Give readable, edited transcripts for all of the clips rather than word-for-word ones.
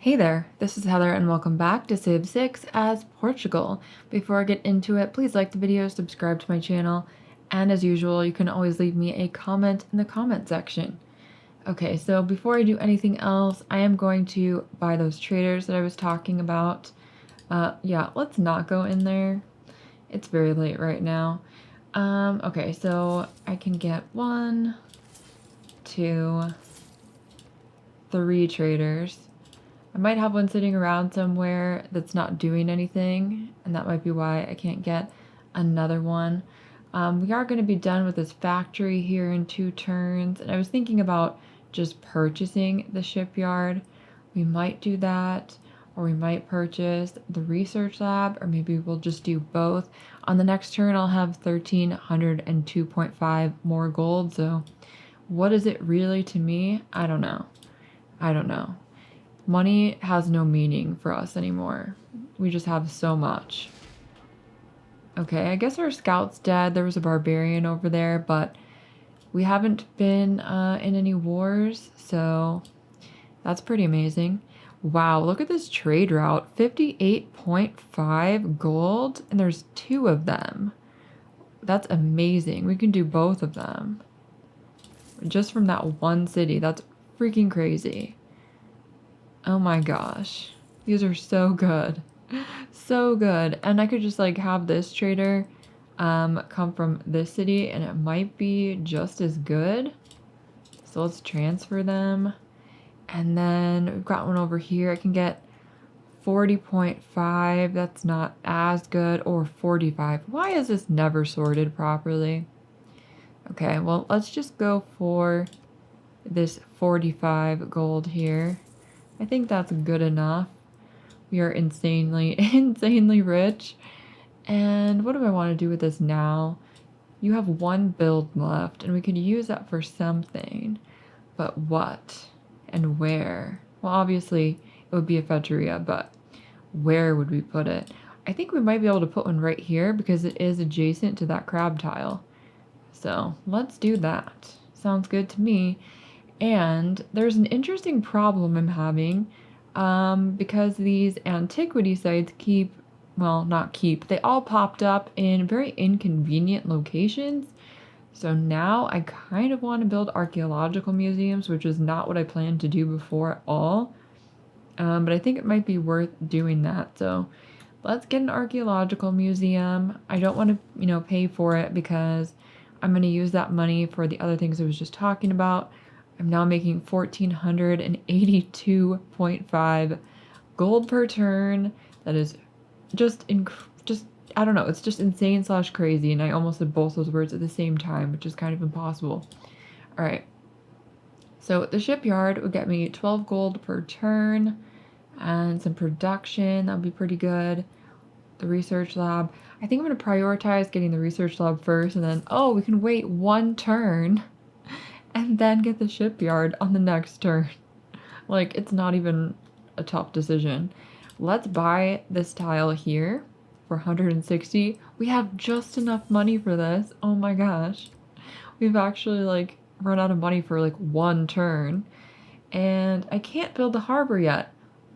Hey there, this is Heather and welcome back to Civ 6 as Portugal. Before I get into it, please like the video, subscribe to my channel, and as usual, you can always leave me a comment in the comment section. Okay, so before I do anything else, I am going to buy those traders that I was talking about. Yeah, let's not go in there. It's very late right now. Okay, so I can get 1, 2, 3 traders. I might have one sitting around somewhere that's not doing anything, and that might be why I can't get another one. We are going to be done with this factory here in 2 turns, and I was thinking about just purchasing the shipyard. We might do that, or we might purchase the research lab, or maybe we'll just do both. On the next turn, I'll have 1,302.5 more gold, so what is it really to me? I don't know. Money has no meaning for us anymore. We just have so much. Okay, I guess our scout's dead. There was a barbarian over there, but we haven't been in any wars, so that's pretty amazing. Wow, look at this trade route. 58.5 gold, and there's 2 of them. That's amazing. We can do both of them. Just from that one city. That's freaking crazy. Oh my gosh. These are so good. So good. And I could just like have this trader come from this city and it might be just as good. So let's transfer them. And then we've got one over here. I can get 40.5. That's not as good. Or 45. Why is this never sorted properly? Okay, well, let's just go for this 45 gold here. I think that's good enough. We are insanely rich. And what do I want to do with this now? You have 1 build left, and we could use that for something. But what? And where? Well, obviously, it would be a Fetcheria, but where would we put it? I think we might be able to put one right here because it is adjacent to that crab tile. So, let's do that. Sounds good to me. And there's an interesting problem I'm having because these antiquity sites they all popped up in very inconvenient locations. So now I kind of want to build archaeological museums, which is not what I planned to do before at all. But I think it might be worth doing that. So let's get an archaeological museum. I don't want to, pay for it because I'm going to use that money for the other things I was just talking about. I'm now making 1,482.5 gold per turn. That is I don't know, it's just insane / crazy, and I almost said both those words at the same time, which is kind of impossible. All right. So the shipyard would get me 12 gold per turn and some production. That would be pretty good. The research lab. I think I'm going to prioritize getting the research lab first, and then, we can wait 1 turn and then get the shipyard on the next turn. Like, it's not even a tough decision. Let's buy this tile here for 160. We have just enough money for this. Oh my gosh. We've actually, run out of money for, 1 turn. And I can't build the harbor yet.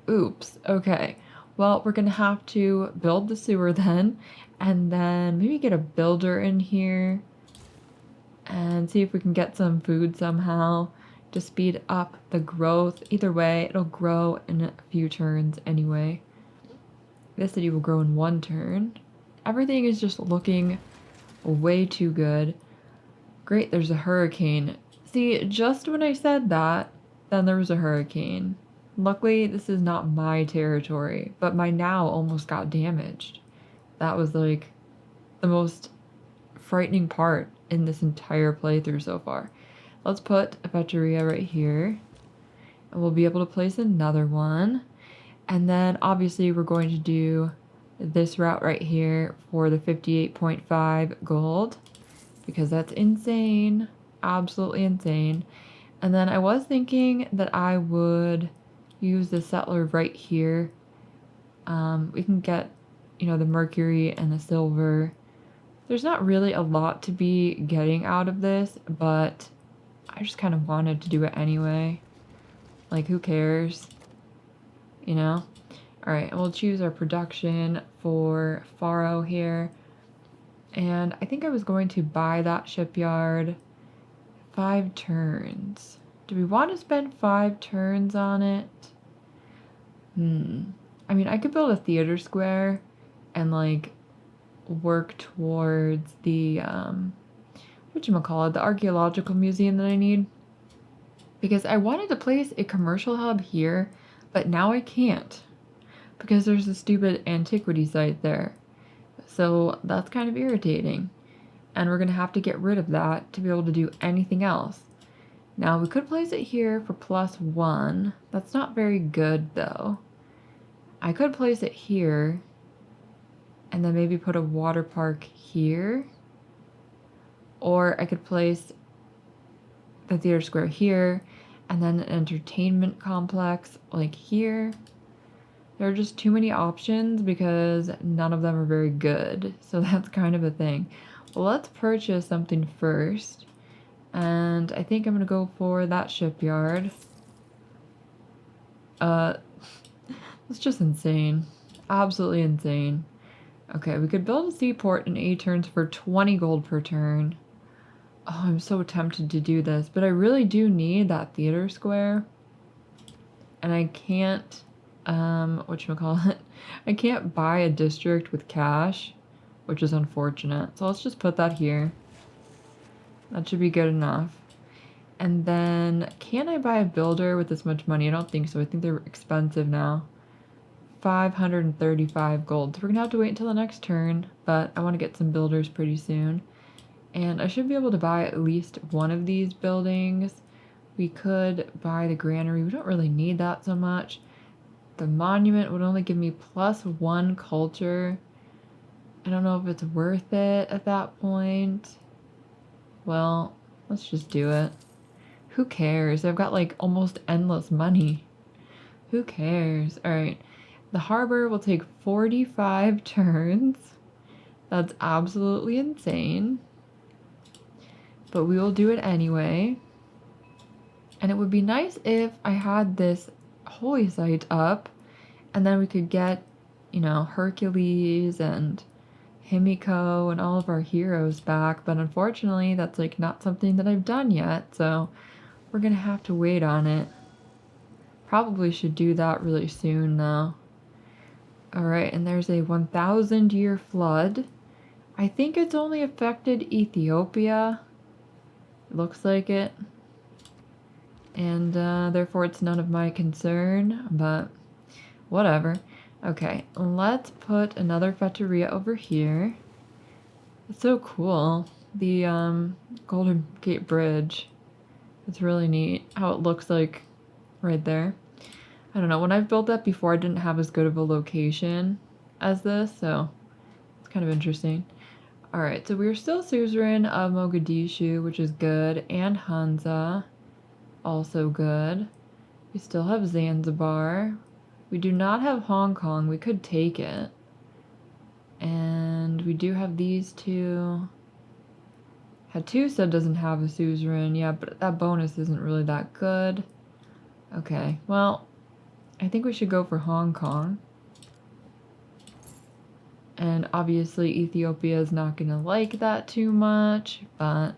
Oops. Okay. Well, we're going to have to build the sewer then. And then maybe get a builder in here. And see if we can get some food somehow to speed up the growth. Either way, it'll grow in a few turns anyway. This city will grow in 1 turn. Everything is just looking way too good. Great, there's a hurricane. See, just when I said that, then there was a hurricane. Luckily, this is not my territory, but my now almost got damaged. That was the most frightening part in this entire playthrough so far. Let's put a Fetcheria right here, and we'll be able to place another one. And then obviously we're going to do this route right here for the 58.5 gold because that's insane, absolutely insane. And then I was thinking that I would use the settler right here. We can get, the mercury and the silver. There's not really a lot to be getting out of this, but I just kind of wanted to do it anyway. Who cares? you know? All right, and we'll choose our production for Faro here. And I think I was going to buy that shipyard 5 turns. Do we want to spend 5 turns on it? I mean, I could build a theater square and like work towards the whatchamacallit, the Archaeological Museum that I need. Because I wanted to place a commercial hub here, but now I can't. Because there's a stupid antiquity site there. So that's kind of irritating. And we're going to have to get rid of that to be able to do anything else. Now we could place it here for +1. That's not very good though. I could place it here and then maybe put a water park here. Or I could place the theater square here and then an entertainment complex like here. There are just too many options because none of them are very good. So that's kind of a thing. Well, let's purchase something first. And I think I'm going to go for that shipyard. That's just insane. Absolutely insane. Okay, we could build a seaport in 8 turns for 20 gold per turn. Oh, I'm so tempted to do this, but I really do need that theater square. And I can't, whatchamacallit, I can't buy a district with cash, which is unfortunate. So let's just put that here. That should be good enough. And then, can I buy a builder with this much money? I don't think so. I think they're expensive now. 535 gold. So we're gonna have to wait until the next turn, but I want to get some builders pretty soon. And I should be able to buy at least one of these buildings. We could buy the granary. We don't really need that so much. The monument would only give me +1 culture. I don't know if it's worth it at that point. Well, let's just do it. Who cares? I've got like almost endless money. Who cares? All right. The harbor will take 45 turns. That's absolutely insane. But we will do it anyway. And it would be nice if I had this holy site up and then we could get, you know, Hercules and Himiko and all of our heroes back. But unfortunately, that's like not something that I've done yet. So we're going to have to wait on it. Probably should do that really soon though. All right, and there's a 1,000-year flood. I think it's only affected Ethiopia. Looks like it. And therefore it's none of my concern, but whatever. Okay, let's put another Fetteria over here. It's so cool. The Golden Gate Bridge. It's really neat how it looks like right there. I don't know, when I've built that before I didn't have as good of a location as this, so it's kind of interesting. Alright, so we're still suzerain of Mogadishu, which is good, and Hunza, also good. We still have Zanzibar. We do not have Hong Kong. We could take it. And we do have these two. Hattusa doesn't have a suzerain, yeah, but that bonus isn't really that good. Okay, well, I think we should go for Hong Kong. And obviously Ethiopia is not going to like that too much, but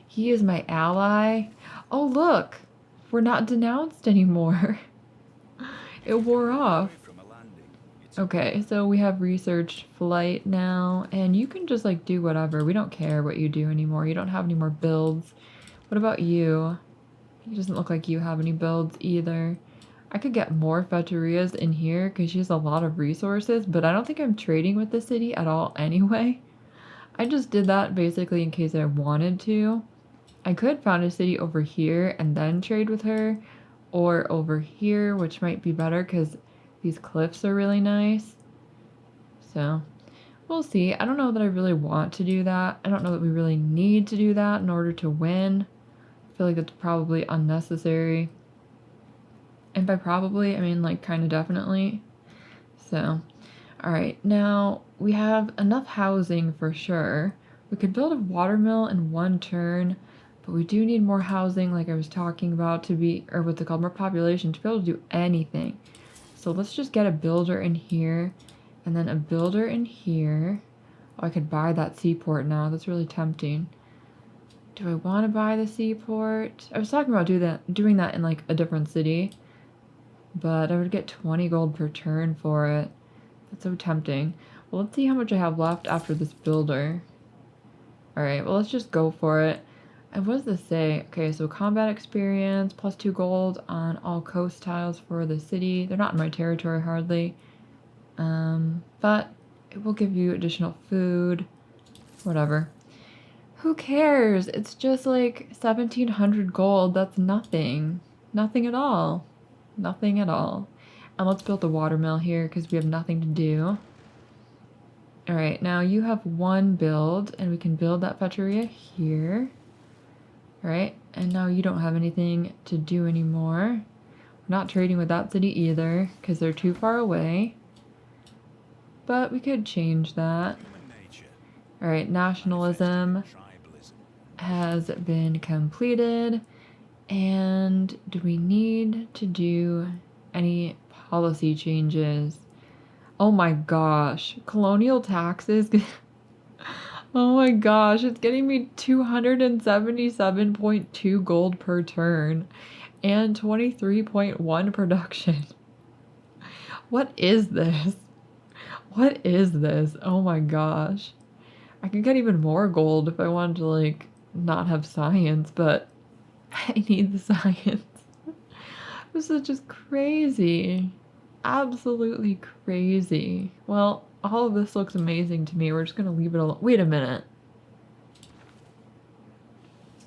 he is my ally. Oh, look! We're not denounced anymore. It wore off. Okay, so we have researched flight now, and you can just like do whatever. We don't care what you do anymore. You don't have any more builds. What about you? He doesn't look like you have any builds either. I could get more Fetterias in here because she has a lot of resources, but I don't think I'm trading with the city at all anyway. I just did that basically in case I wanted to. I could found a city over here and then trade with her, or over here, which might be better because these cliffs are really nice. So, we'll see. I don't know that I really want to do that. I don't know that we really need to do that in order to win. I feel like it's probably unnecessary. And by probably, I mean like kind of definitely. So, alright, now we have enough housing for sure. We could build a watermill in 1 turn, but we do need more housing like I was talking about to be, or what's it called, more population to be able to do anything. So let's just get a builder in here and then a builder in here. Oh, I could buy that seaport now. That's really tempting. Do I want to buy the seaport? I was talking about doing that in like a different city, but I would get 20 gold per turn for it. That's so tempting. Well, let's see how much I have left after this builder. Alright, well, let's just go for it. And what does this say? Okay, so combat experience, plus 2 gold on all coast tiles for the city. They're not in my territory hardly. But it will give you additional food. Whatever. Who cares? It's just like 1,700 gold. That's nothing. Nothing at all. Nothing at all. And let's build the watermill here because we have nothing to do. Alright, now you have one build, and we can build that Fechoria here. Alright, and now you don't have anything to do anymore. We're not trading with that city either, because they're too far away. But we could change that. Alright, nationalism has been completed. And do we need to do any policy changes? Oh my gosh, colonial taxes. Oh my gosh, it's getting me 277.2 gold per turn and 23.1 production. What is this? What is this? Oh my gosh. I could get even more gold if I wanted to like not have science, but I need the science. This is just crazy. Absolutely crazy. Well, all of this looks amazing to me. We're just gonna leave it alone. Wait a minute.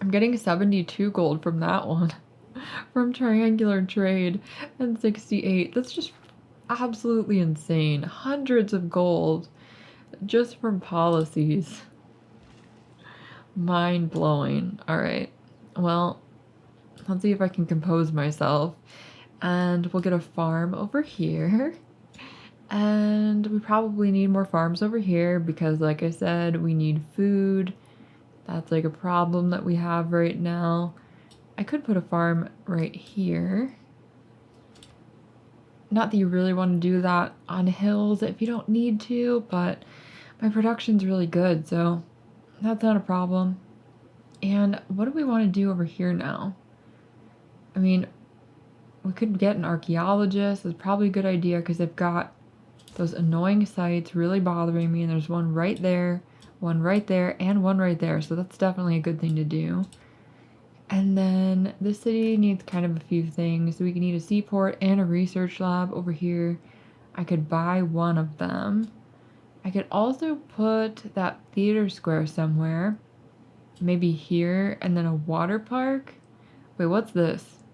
I'm getting 72 gold from that one. From triangular trade and 68. That's just absolutely insane. Hundreds of gold just from policies. Mind blowing. Alright. Well, let's see if I can compose myself. And we'll get a farm over here. And we probably need more farms over here because, like I said, we need food. That's like a problem that we have right now. I could put a farm right here. Not that you really want to do that on hills if you don't need to, but my production's really good, so that's not a problem. And what do we want to do over here now? I mean, we could get an archaeologist. It's probably a good idea because they've got those annoying sites really bothering me. And there's one right there, and one right there. So that's definitely a good thing to do. And then this city needs kind of a few things. So we need a seaport and a research lab over here. I could buy one of them. I could also put that theater square somewhere. Maybe here, and then a water park. Wait, what's this?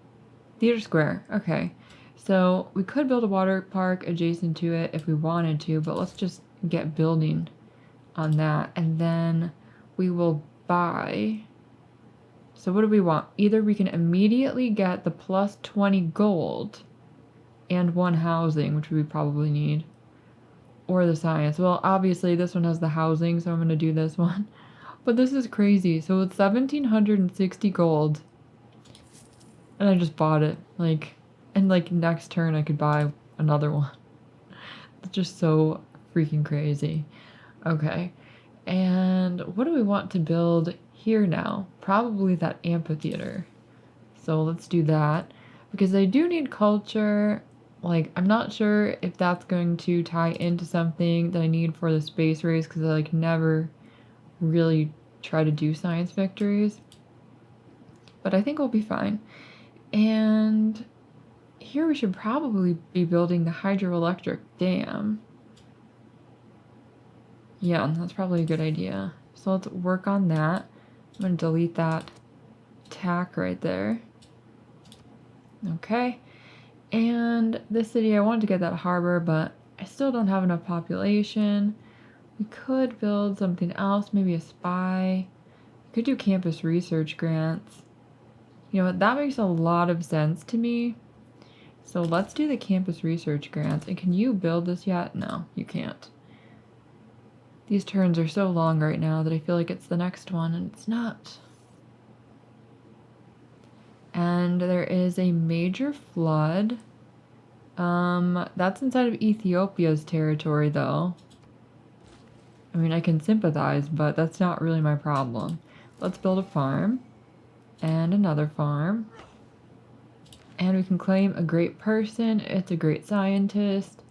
Theater square. Okay. So we could build a water park adjacent to it if we wanted to, but let's just get building on that. And then we will buy. So what do we want? Either we can immediately get the plus 20 gold and 1 housing, which we probably need, or the science. Well, obviously this one has the housing, so I'm going to do this one. But this is crazy. So it's 1,760 gold. And I just bought it. And next turn I could buy another one. It's just so freaking crazy. Okay. And what do we want to build here now? Probably that amphitheater. So let's do that. Because I do need culture. I'm not sure if that's going to tie into something that I need for the space race. Because I never really try to do science victories. But I think we'll be fine. And here we should probably be building the hydroelectric dam. Yeah, that's probably a good idea. So let's work on that. I'm going to delete that tack right there. Okay. And this city, I wanted to get that harbor, but I still don't have enough population. We could build something else, maybe a spy. We could do campus research grants. You know what, that makes a lot of sense to me. So let's do the campus research grants. And can you build this yet? No, you can't. These turns are so long right now that I feel like it's the next one, and it's not. And there is a major flood That's inside of Ethiopia's territory, though. I mean, I can sympathize, but that's not really my problem. Let's build a farm. And another farm. And we can claim a great person. It's a great scientist.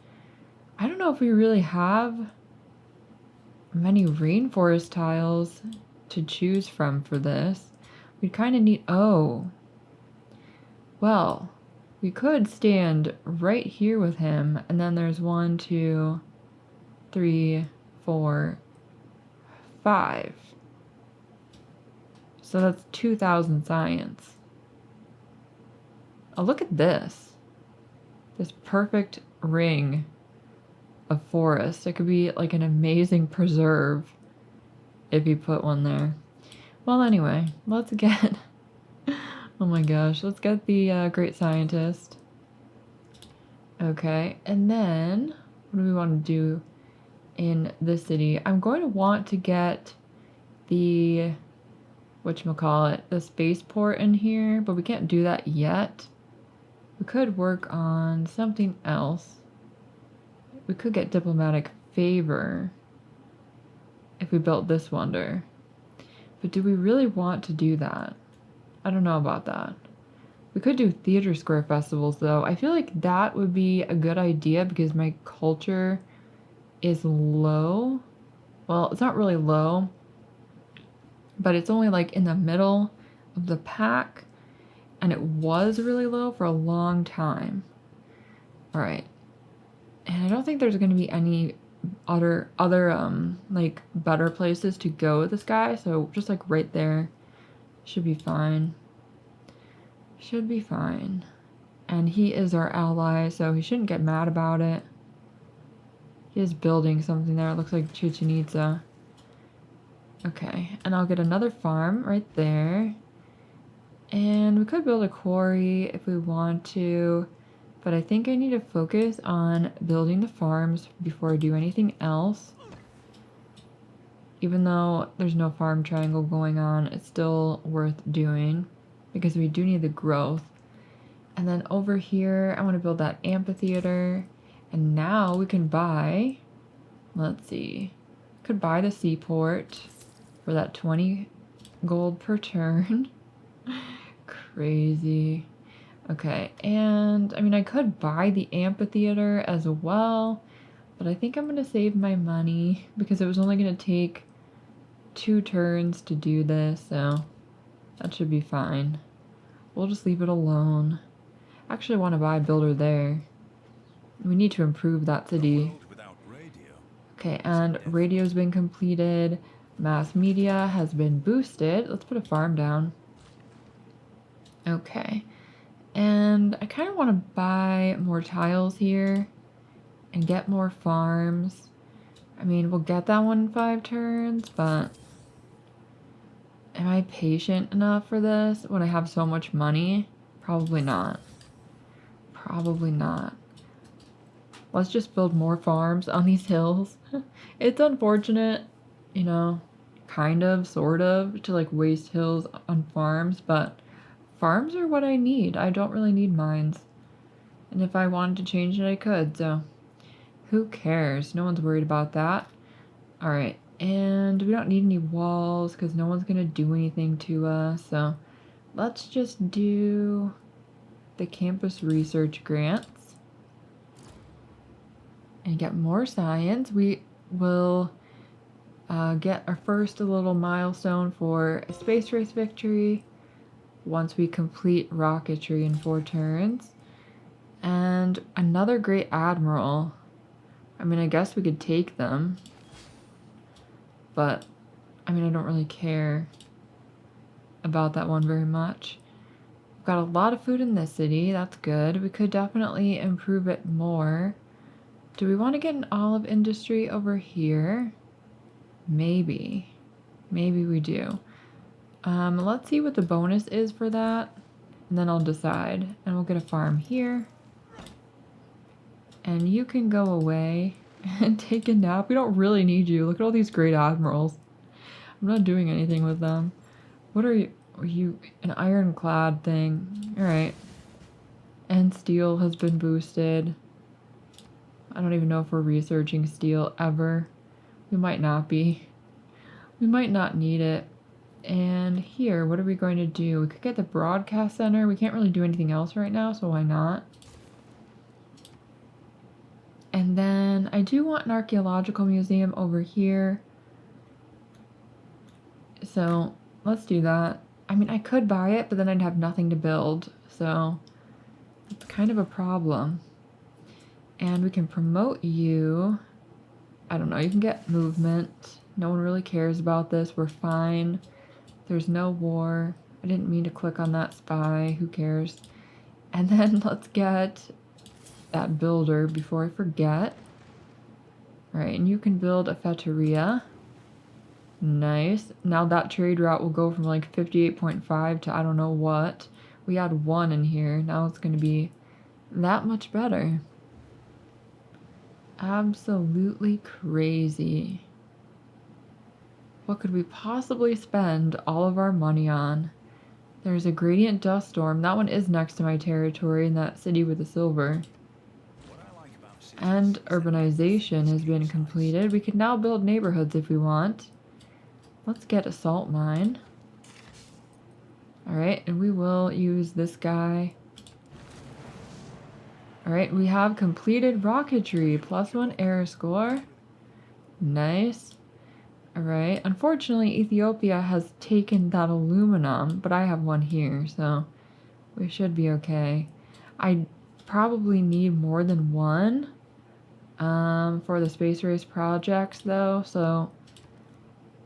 I don't know if we really have many rainforest tiles to choose from for this. We kind of need... Oh. Well, we could stand right here with him. And then there's 1, 2, 3, 4, 5. So that's 2,000 science. Oh, look at this. This perfect ring of forest. It could be like an amazing preserve if you put one there. Well, anyway, let's get... Oh my gosh, let's get the great scientist. Okay, and then what do we want to do in the city? I'm going to want to get the... whatchamacallit, the spaceport in here, but we can't do that yet. We could work on something else. We could get diplomatic favor if we built this wonder. But do we really want to do that? I don't know about that. We could do theater square festivals, though. I feel like that would be a good idea because my culture is low. Well, it's not really low, but it's only like in the middle of the pack, and it was really low for a long time. All right. And I don't think there's going to be any other like better places to go with this guy, so just like right there should be fine. Should be fine. And he is our ally, so he shouldn't get mad about it. He is building something there. It looks like Chichen Itza. Okay, and I'll get another farm right there. And we could build a quarry if we want to, but I think I need to focus on building the farms before I do anything else. Even though there's no farm triangle going on, it's still worth doing because we do need the growth. And then over here, I want to build that amphitheater. And now we can buy, let's see, could buy the Seaport for that 20 gold per turn. Crazy. Okay, and I mean, I could buy the amphitheater as well, but I think I'm going to save my money because it was only going to take 2 turns to do this, so that should be fine. We'll just leave it alone. Actually, I want to buy a builder there. We need to improve that city. Okay, and radio's been completed. Mass media has been boosted. Let's put a farm down. Okay. And I kind of want to buy more tiles here and get more farms. I mean, we'll get that one in 5 turns, but am I patient enough for this when I have so much money? Probably not. Probably not. Let's just build more farms on these hills. It's unfortunate, you know, kind of, sort of, to like waste hills on farms, but farms are what I need. I don't really need mines. And if I wanted to change it, I could, so who cares? No one's worried about that. Alright, and we don't need any walls because no one's going to do anything to us, so let's just do the campus research grants and get more science. We will get our first little milestone for a space race victory once we complete rocketry in 4 turns. And another great admiral. I mean, I guess we could take them, but I mean, I don't really care about that one very much. We've got a lot of food in this city. That's good. We could definitely improve it more. Do we want to get an olive industry over here? Maybe. Maybe we do. Let's see what the bonus is for that, and then I'll decide. And we'll get a farm here. And you can go away and take a nap. We don't really need you. Look at all these great admirals. I'm not doing anything with them. What are you? Are you an ironclad thing? Alright. And steel has been boosted. I don't even know if we're researching steel ever. We might not be. We might not need it. And here, what are we going to do? We could get the broadcast center. We can't really do anything else right now, so why not? And then I do want an archaeological museum over here. So let's do that. I mean, I could buy it, but then I'd have nothing to build. So it's kind of a problem. And we can promote you. I don't know, you can get movement. No one really cares about this. We're fine. There's no war. I didn't mean to click on that spy. Who cares? And then let's get that builder before I forget. All right, and you can build a Fetteria. Nice. Now that trade route will go from like 58.5 to I don't know what. We had 1 in here. Now it's going to be that much better. Absolutely crazy. What could we possibly spend all of our money on? There's a gradient dust storm. That one is next to my territory in that city with the silver. And urbanization has been completed. We can now build neighborhoods if we want. Let's get a salt mine. Alright, and we will use this guy. Alright, we have completed rocketry. +1 air score. Nice. Alright, unfortunately Ethiopia has taken that aluminum, but I have one here, so we should be okay. I probably need more than one for the space race projects though, so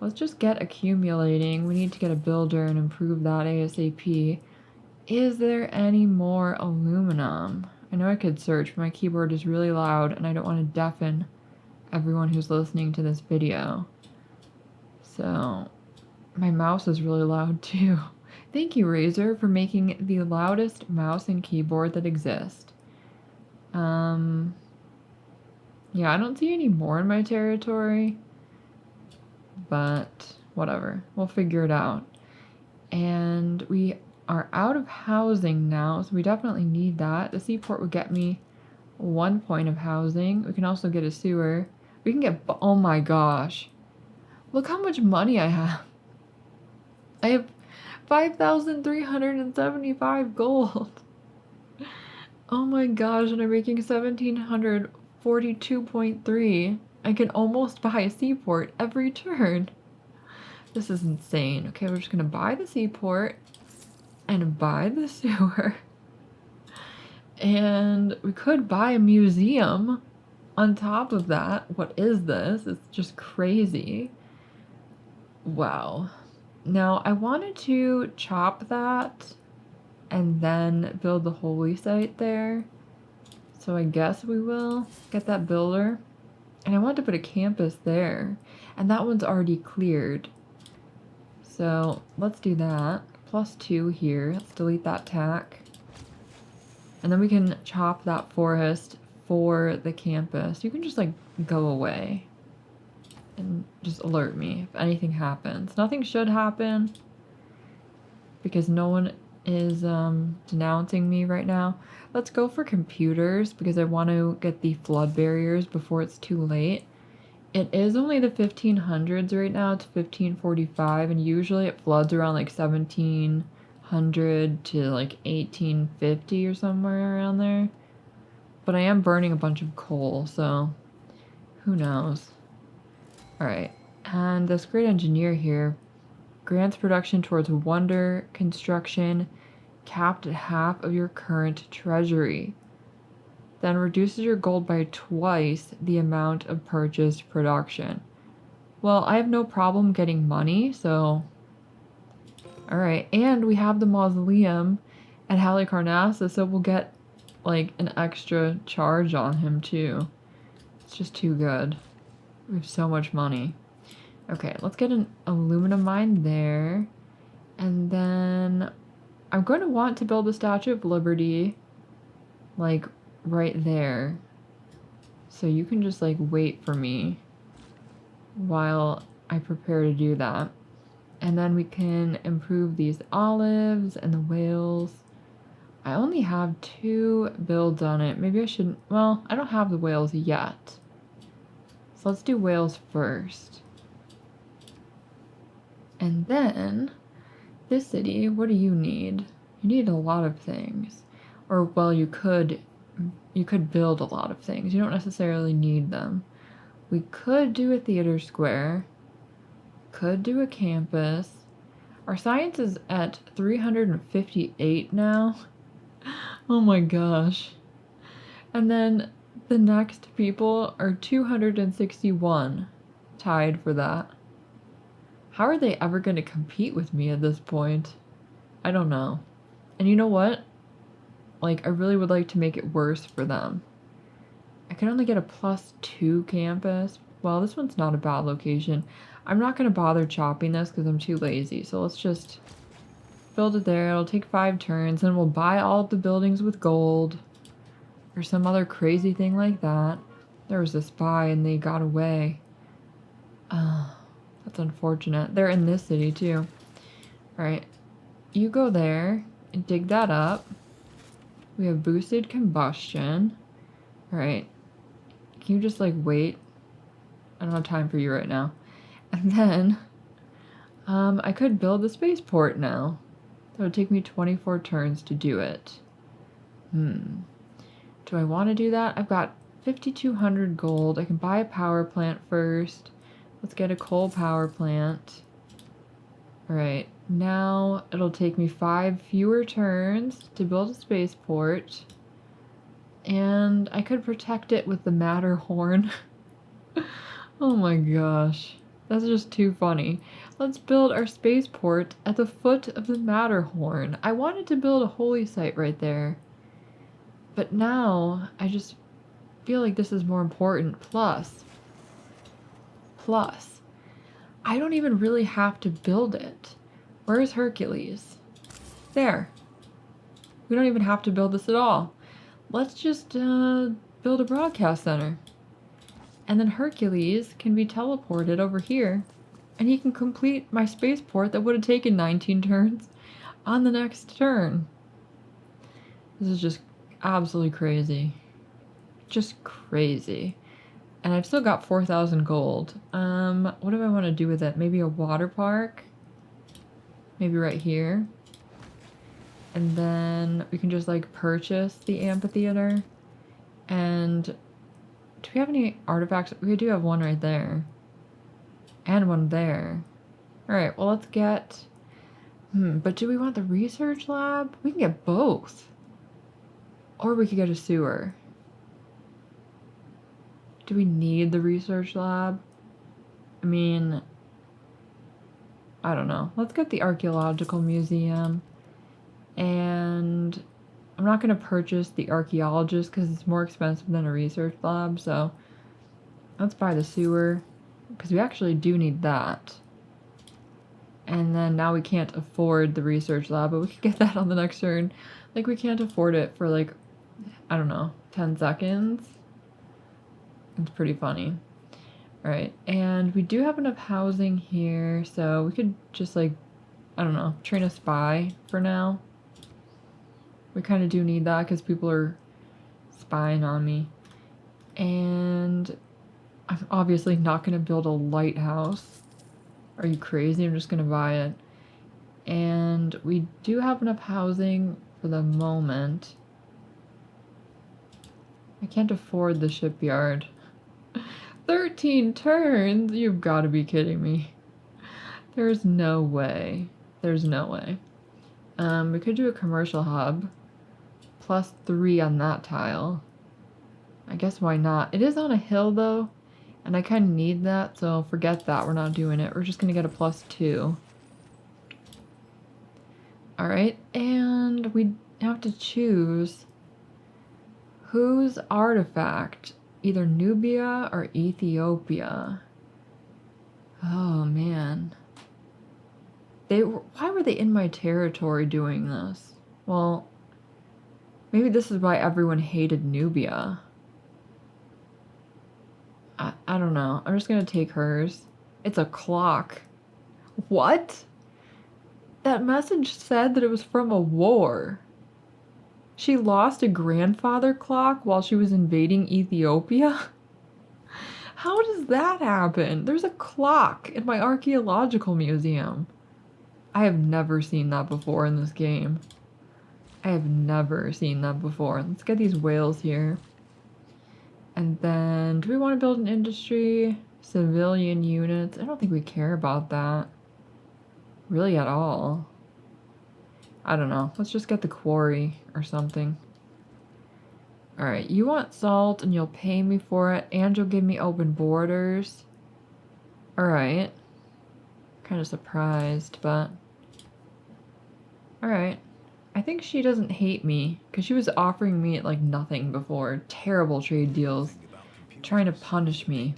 let's just get accumulating. We need to get a builder and improve that ASAP. Is there any more aluminum? I know I could search, but my keyboard is really loud and I don't want to deafen everyone who's listening to this video. So, my mouse is really loud too. Thank you, Razer, for making the loudest mouse and keyboard that exist. Yeah, I don't see any more in my territory, but whatever. We'll figure it out. And we are out of housing now, so we definitely need that. The Seaport would get me 1 point of housing. We can also get a sewer. We can get, oh my gosh. Look how much money I have. I have 5,375 gold. Oh my gosh, and I'm making 1,742.3. I can almost buy a seaport every turn. This is insane. Okay, we're just gonna buy the seaport and buy the sewer. And we could buy a museum on top of that. What is this? It's just crazy. Wow. Now, I wanted to chop that and then build the holy site there. So I guess we will get that builder. And I want to put a campus there. And that one's already cleared. So let's do that. +2 here. Let's delete that tack. And then we can chop that forest for the campus. You can just like go away. And just alert me if anything happens. Nothing should happen because no one is denouncing me right now. Let's go for computers because I want to get the flood barriers before it's too late. It is only the 1500s right now. It's 1545 and usually it floods around like 1700 to like 1850 or somewhere around there. But I am burning a bunch of coal, so who knows. Alright, and this great engineer here grants production towards wonder construction capped at half of your current treasury. Then reduces your gold by twice the amount of purchased production. Well, I have no problem getting money, so... Alright, and we have the Mausoleum at Halicarnassus, so we'll get, like, an extra charge on him, too. It's just too good. We have so much money. Okay, let's get an aluminum mine there. And then I'm going to want to build the Statue of Liberty, like, right there. So you can just, like, wait for me while I prepare to do that. And then we can improve these olives and the whales. I only have 2 builds on it. Maybe I shouldn't. Well, I don't have the whales yet. So let's do whales first. And then, this city, what do you need? You need a lot of things. Or, well, you could build a lot of things. You don't necessarily need them. We could do a theater square. Could do a campus. Our science is at 358 now. Oh my gosh. And then the next people are 261, tied for that. How are they ever going to compete with me at this point? I don't know. And you know what? Like, I really would like to make it worse for them. I can only get a +2 campus. Well, this one's not a bad location. I'm not going to bother chopping this because I'm too lazy. So let's just build it there. It'll take 5 turns. And we'll buy all of the buildings with gold. Or some other crazy thing like that. There was a spy and they got away. That's unfortunate. They're in this city too. Alright. You go there and dig that up. We have boosted combustion. Alright. Can you just like wait? I don't have time for you right now. And then I could build the spaceport now. That would take me 24 turns to do it. Do I want to do that? I've got 5,200 gold. I can buy a power plant first. Let's get a coal power plant. Alright, now it'll take me 5 fewer turns to build a spaceport. And I could protect it with the Matterhorn. Oh my gosh. That's just too funny. Let's build our spaceport at the foot of the Matterhorn. I wanted to build a holy site right there. But now, I just feel like this is more important. Plus, I don't even really have to build it. Where's Hercules? There. We don't even have to build this at all. Let's just build a broadcast center. And then Hercules can be teleported over here. And he can complete my spaceport that would have taken 19 turns on the next turn. This is just absolutely crazy. Just crazy. And I've still got 4,000 gold. What do I want to do with it? Maybe a water park? Maybe right here. And then we can just like purchase the amphitheater. And do we have any artifacts? We do have one right there. And one there. Alright, well let's get... but do we want the research lab? We can get both. Or we could get a sewer. Do we need the research lab? I mean, I don't know. Let's get the Archaeological Museum. And I'm not going to purchase the archaeologist because it's more expensive than a research lab. So let's buy the sewer because we actually do need that. And then now we can't afford the research lab, but we could get that on the next turn. Like we can't afford it for like, I don't know, 10 seconds. It's pretty funny. Alright, and we do have enough housing here, so we could just like, I don't know, train a spy for now. We kind of do need that because people are spying on me. And I'm obviously not going to build a lighthouse. Are you crazy? I'm just going to buy it. And we do have enough housing for the moment. I can't afford the shipyard. 13 turns? You've got to be kidding me. There's no way. There's no way. We could do a commercial hub. +3 on that tile. I guess why not? It is on a hill though. And I kind of need that, so forget that. We're not doing it. We're just going to get a +2. Alright, and we have to choose whose artifact. Either Nubia or Ethiopia. Oh man. Why were they in my territory doing this? Well, maybe this is why everyone hated Nubia. I don't know. I'm just gonna take hers. It's a clock. What? That message said that it was from a war. She lost a grandfather clock while she was invading Ethiopia? How does that happen? There's a clock in my archaeological museum. I have never seen that before in this game. I have never seen that before. Let's get these whales here. And then, do we want to build an industry? Civilian units? I don't think we care about that. Really at all. I don't know. Let's just get the quarry or something. Alright, you want salt and you'll pay me for it and you'll give me open borders. Alright. Kind of surprised, but... Alright. I think she doesn't hate me, because she was offering me like nothing before. Terrible trade deals. Trying to punish me.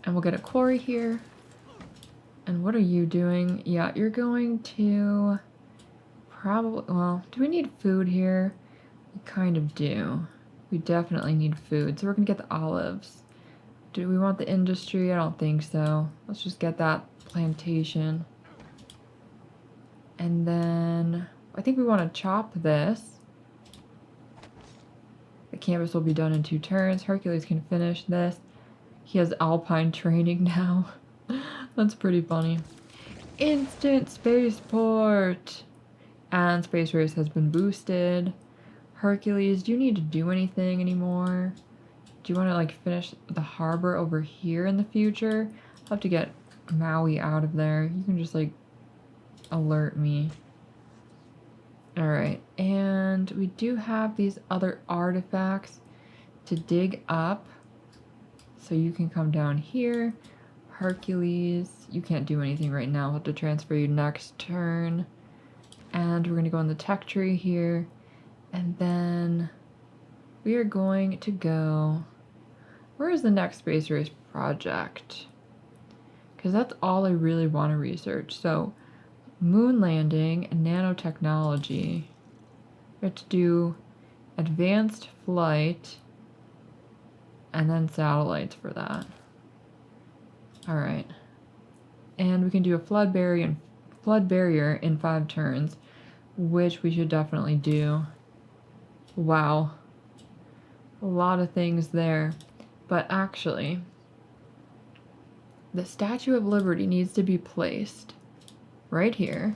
And we'll get a quarry here. And what are you doing? Yeah, you're going to... Probably... Well, do we need food here? We kind of do. We definitely need food, so we're gonna get the olives. Do we want the industry? I don't think so. Let's just get that plantation. And then I think we want to chop this. The campus will be done in 2 turns. Hercules can finish this. He has alpine training now. That's pretty funny. Instant spaceport! And space race has been boosted. Hercules, do you need to do anything anymore? Do you want to like finish the harbor over here in the future? I'll have to get Maui out of there. You can just like alert me. Alright, and we do have these other artifacts to dig up. So you can come down here. Hercules, you can't do anything right now. We'll have to transfer you next turn. And we're going to go on the tech tree here. And then we are going to go... Where is the next space race project? Because that's all I really want to research. So, moon landing and nanotechnology. We have to do advanced flight and then satellites for that. Alright. And we can do a flood barrier in 5 turns, which we should definitely do. Wow. A lot of things there. But actually, the Statue of Liberty needs to be placed right here.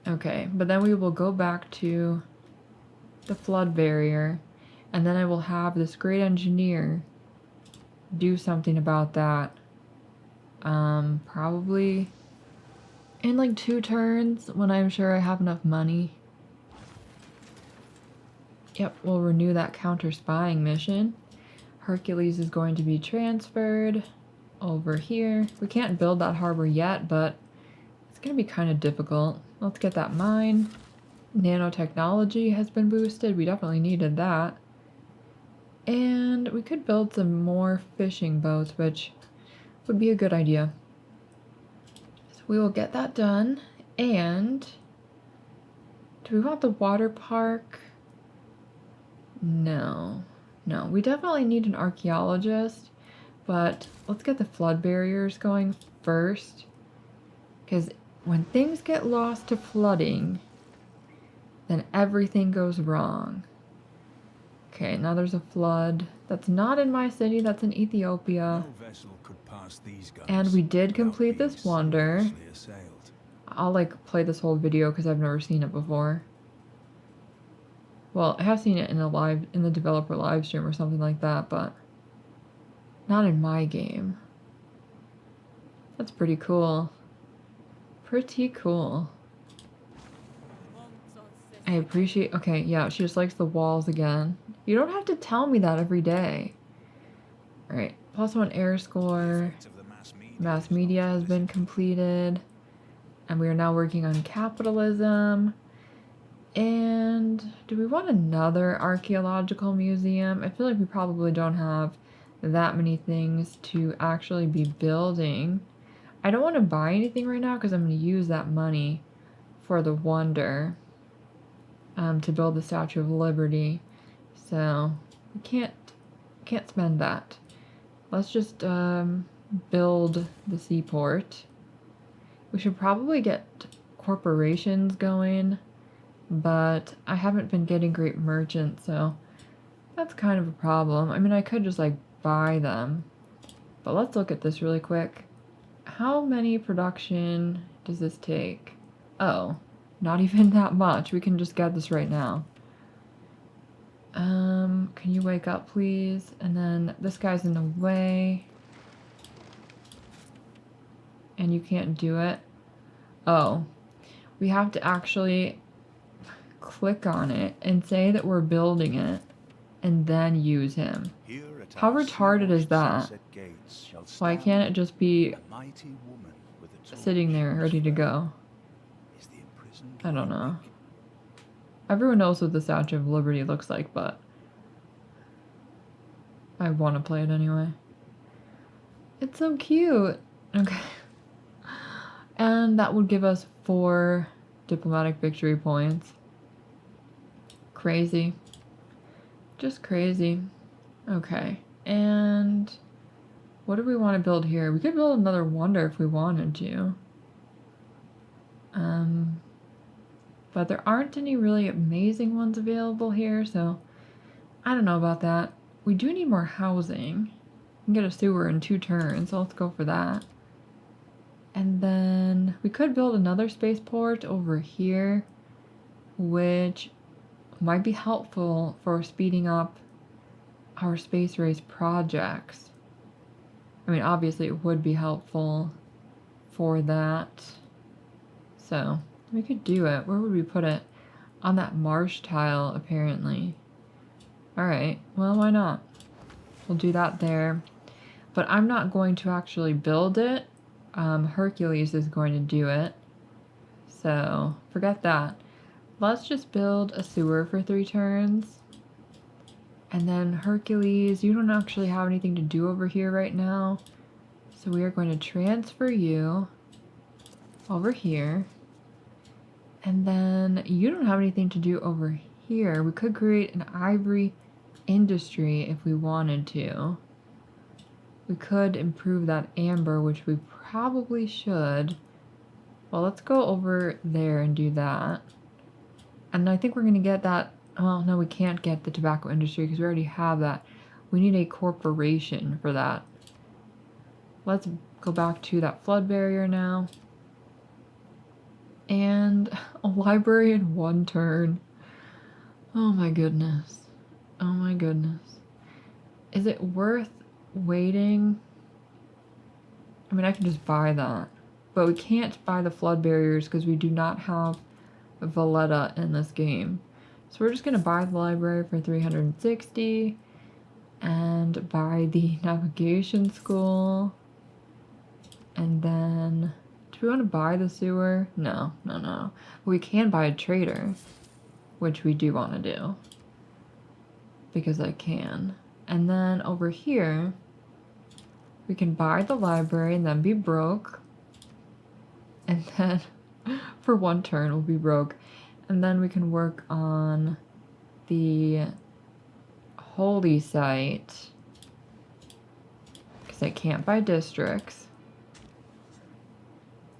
Okay, but then we will go back to the flood barrier, and then I will have this great engineer do something about that. Probably in like 2 turns when I'm sure I have enough money. Yep, we'll renew that counter-spying mission. Hercules is going to be transferred over here. We can't build that harbor yet, but it's going to be kind of difficult. Let's get that mine. Nanotechnology has been boosted. We definitely needed that. And we could build some more fishing boats, which would be a good idea. So we will get that done. And do we want the water park? No. No, we definitely need an archaeologist, but let's get the flood barriers going first. Because when things get lost to flooding, then everything goes wrong. Okay, now there's a flood. That's not in my city, that's in Ethiopia. And we did complete this wonder. I'll like play this whole video because I've never seen it before. Well, I have seen it in the developer live stream or something like that, but not in my game. That's pretty cool. Pretty cool. I appreciate... Okay, yeah, she just likes the walls again. You don't have to tell me that every day. Alright, +1 air score. Mass media has been completed. And we are now working on capitalism. And do we want another archaeological museum? I feel like we probably don't have that many things to actually be building. I don't want to buy anything right now because I'm going to use that money for the wonder to build the Statue of Liberty. So we can't spend that. Let's just build the seaport. We should probably get corporations going. but I haven't been getting great merchants, so that's kind of a problem. I mean, I could just like buy them, but let's look at this really quick. How many production does this take? Oh, not even that much. We can just get this right now. Can you wake up, please? And then this guy's in the way. And you can't do it. Oh, we have to actually click on it and say that we're building it and then use him. How retarded is that? Why can't it just be sitting there ready to go? I don't know. Everyone knows what the Statue of Liberty looks like, but I want to play it anyway. It's so cute. Okay. And that would give us 4 diplomatic victory points. Crazy. Just crazy. Okay. And what do we want to build here? We could build another wonder if we wanted to. But there aren't any really amazing ones available here, so I don't know about that. We do need more housing. We can get a sewer in 2 turns, so let's go for that. And then we could build another spaceport over here, which might be helpful for speeding up our space race projects. I mean, obviously it would be helpful for that. So we could do it. Where would we put it? On that marsh tile, apparently. Alright, well, why not? We'll do that there. But I'm not going to actually build it. Hercules is going to do it. So, forget that. Let's just build a sewer for 3 turns. And then Hercules, you don't actually have anything to do over here right now. So we are going to transfer you over here. And then you don't have anything to do over here. We could create an ivory industry if we wanted to. We could improve that amber, which we probably should. Well, let's go over there and do that. And I think we're going to get that. Well, no, we can't get the tobacco industry because we already have that. We need a corporation for that. Let's go back to that flood barrier now. And a library in 1 turn. Oh my goodness. Oh my goodness. Is it worth waiting? I mean, I can just buy that. But we can't buy the flood barriers because we do not have Valletta in this game. So we're just going to buy the library for 360 and buy the navigation school. And then, do we want to buy the sewer? No, no, no. We can buy a trader, which we do want to do. Because I can. And then over here, we can buy the library and then be broke. And then for 1 turn we'll be broke. And then we can work on the holy site. Because I can't buy districts.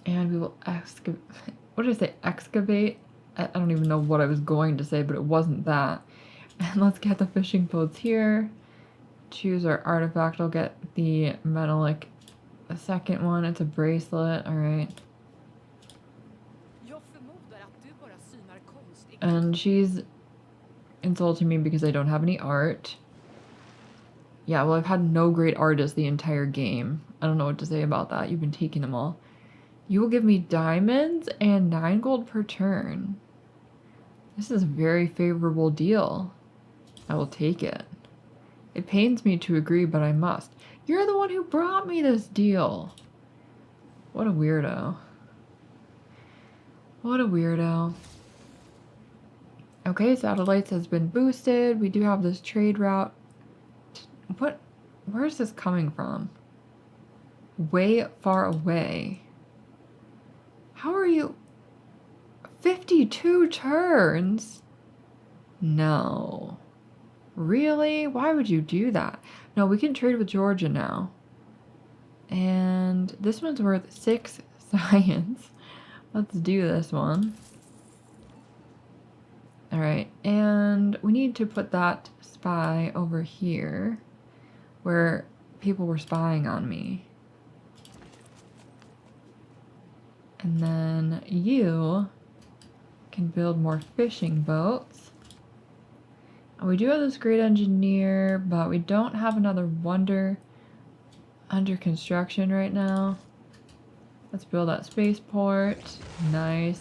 And we will excavate. What did I say? Excavate? I don't even know what I was going to say, but it wasn't that. And let's get the fishing boats here. Choose our artifact. I'll get the metallic. The second one, it's a bracelet. Alright. And she's insulting me because I don't have any art. Yeah, well, I've had no great artists the entire game. I don't know what to say about that. You've been taking them all. You will give me diamonds and 9 gold per turn. This is a very favorable deal. I will take it. It pains me to agree, but I must. You're the one who brought me this deal. What a weirdo. What a weirdo. Okay, satellites has been boosted. We do have this trade route. What? Where is this coming from? Way far away. How are you? 52 turns? No. Really? Why would you do that? No, we can trade with Georgia now. And this one's worth 6 science. Let's do this one. Alright, and we need to put that spy over here where people were spying on me. And then you can build more fishing boats. And we do have this great engineer, but we don't have another wonder under construction right now. Let's build that spaceport. Nice.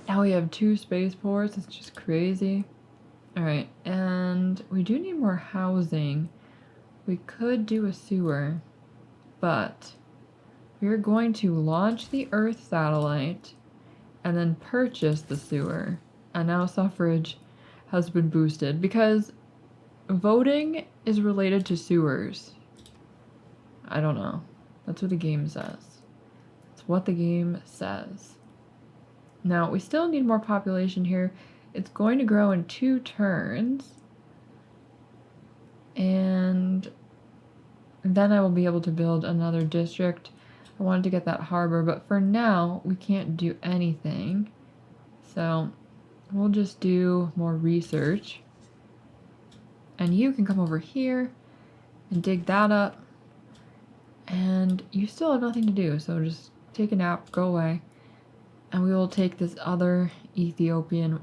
Now we have 2 spaceports. It's just crazy. Alright, and we do need more housing. We could do a sewer, but we're going to launch the Earth satellite and then purchase the sewer. And now suffrage has been boosted because voting is related to sewers. I don't know. That's what the game says. It's what the game says. Now, we still need more population here. It's going to grow in 2 turns. And then I will be able to build another district. I wanted to get that harbor, but for now, we can't do anything. So, we'll just do more research. And you can come over here and dig that up. And you still have nothing to do, so just take a nap, go away. And we will take this other Ethiopian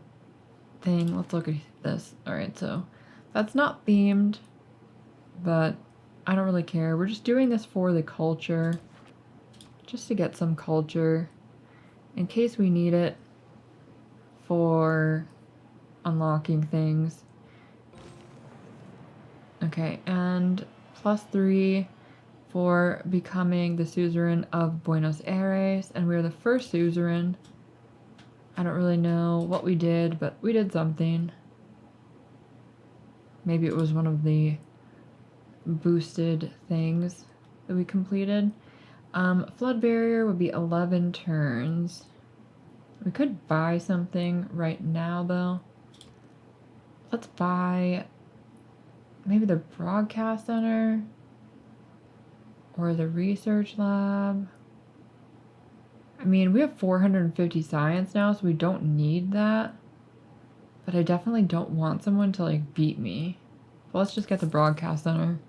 thing. Let's look at this. Alright, so that's not themed, but I don't really care. We're just doing this for the culture, just to get some culture in case we need it for unlocking things. Okay, and +3 for becoming the suzerain of Buenos Aires, and we are the first suzerain. I don't really know what we did, but we did something. Maybe it was one of the boosted things that we completed. Flood barrier would be 11 turns. We could buy something right now, though. Let's buy maybe the broadcast center or the research lab. I mean, we have 450 science now, so we don't need that. But I definitely don't want someone to, like, beat me. But let's just get the broadcast center.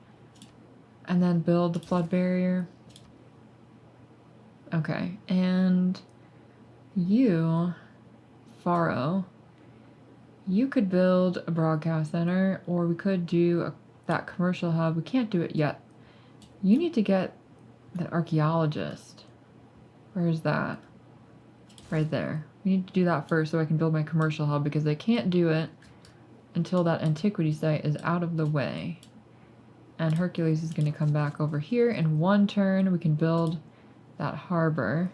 And then build the flood barrier. Okay, and you, Faro, you could build a broadcast center, or we could do that commercial hub. We can't do it yet. You need to get that archaeologist. Where is that? Right there. We need to do that first so I can build my commercial hub, because I can't do it until that antiquity site is out of the way. And Hercules is going to come back over here. In 1 turn, we can build that harbor.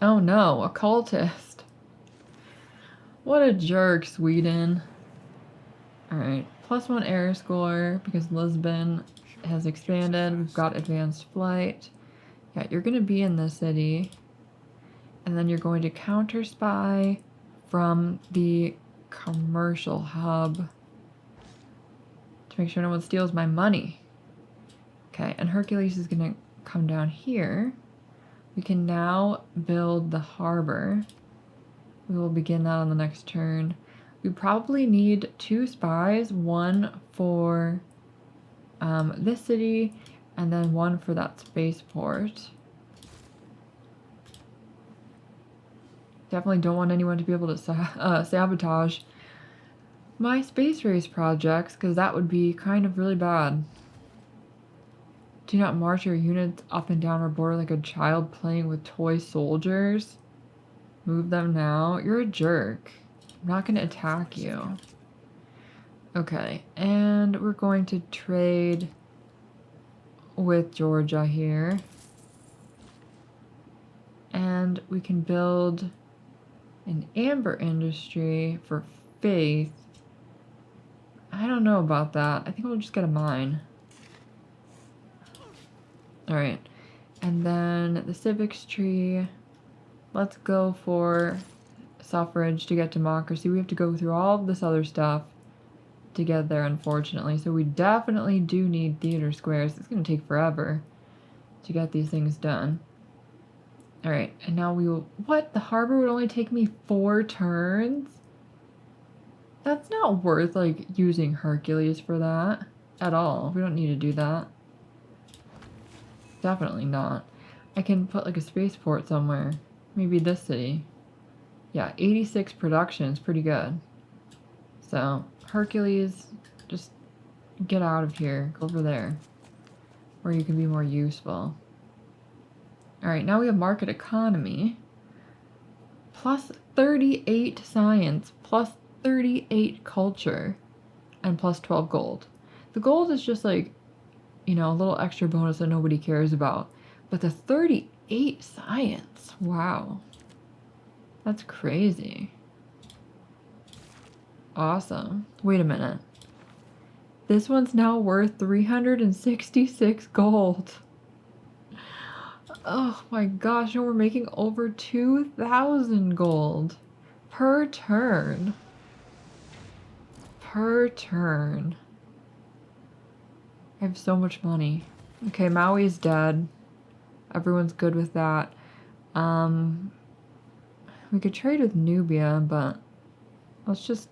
Oh no, a cultist. What a jerk, Sweden. Alright, +1 air score because Lisbon has expanded. We've got advanced flight. Yeah, you're going to be in this city. And then you're going to counter spy from the commercial hub to make sure no one steals my money. Okay, and Hercules is going to come down here. We can now build the harbor. We will begin that on the next turn. We probably need 2 spies, 1 for this city, and then 1 for that spaceport. Definitely don't want anyone to be able to sabotage my space race projects, because that would be kind of really bad. Do not march your units up and down our border like a child playing with toy soldiers. Move them now. You're a jerk. I'm not going to attack you. Okay, and we're going to trade with Georgia here. And we can build an amber industry for faith. I don't know about that. I think we'll just get a mine. Alright, and then the civics tree. Let's go for suffrage to get democracy. We have to go through all of this other stuff to get there, unfortunately. So we definitely do need theater squares. It's going to take forever to get these things done. Alright, and now we will... What? The harbor would only take me 4 turns? That's not worth, like, using Hercules for that at all. We don't need to do that. Definitely not. I can put, like, a spaceport somewhere. Maybe this city. Yeah, 86 production is pretty good. So, Hercules, just get out of here. Go over there. Where you can be more useful. Alright, now we have market economy. Plus 38 science. Plus 38 culture. And plus 12 gold. The gold is just like, you know, a little extra bonus that nobody cares about. But the 38 science. Wow. That's crazy. Awesome. Wait a minute. This one's now worth 366 gold. Oh my gosh, and we're making over 2,000 gold per turn. Per turn. I have so much money. Okay, Maui's dead. Everyone's good with that. We could trade with Nubia, but let's just,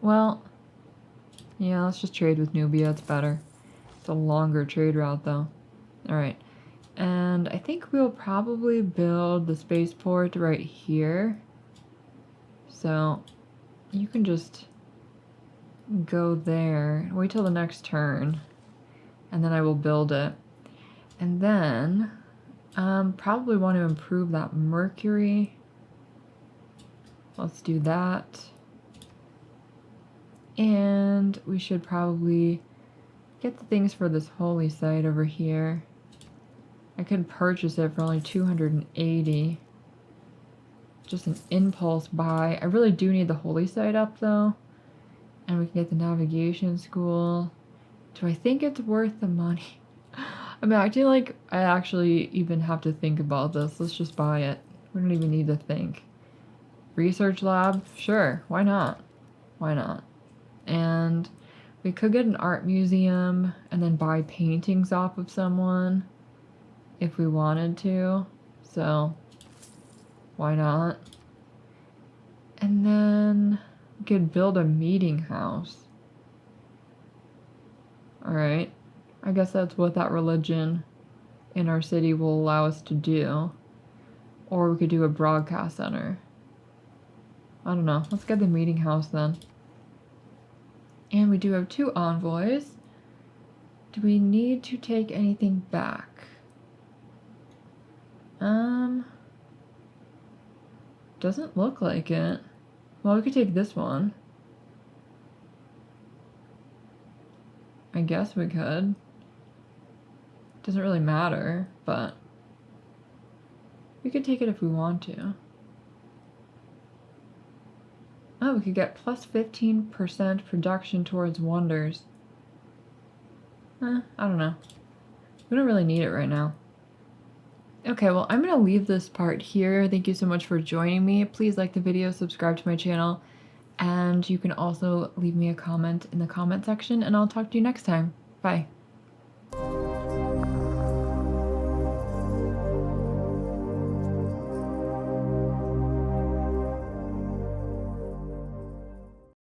well, yeah, let's just trade with Nubia. It's better. It's a longer trade route, though. Alright. And I think we'll probably build the spaceport right here. So you can just go there. Wait till the next turn. And then I will build it. And then probably want to improve that Mercury. Let's do that. And we should probably get the things for this holy site over here. I could purchase it for only 280. Just an impulse buy. I really do need the holy site up though. And we can get the navigation school. Do I think it's worth the money? I'm acting like I actually even have to think about this. Let's just buy it. We don't even need to think. Research lab? Sure, why not? Why not? And we could get an art museum and then buy paintings off of someone if we wanted to. So, why not? And then we could build a meeting house. Alright. I guess that's what that religion in our city will allow us to do. Or we could do a broadcast center. I don't know. Let's get the meeting house then. And we do have 2 envoys. Do we need to take anything back? Doesn't look like it. Well, we could take this one. I guess we could. Doesn't really matter, but we could take it if we want to. Oh, we could get plus 15% production towards wonders. I don't know. We don't really need it right now. Okay, well, I'm going to leave this part here. Thank you so much for joining me. Please like the video, subscribe to my channel, and you can also leave me a comment in the comment section, and I'll talk to you next time. Bye.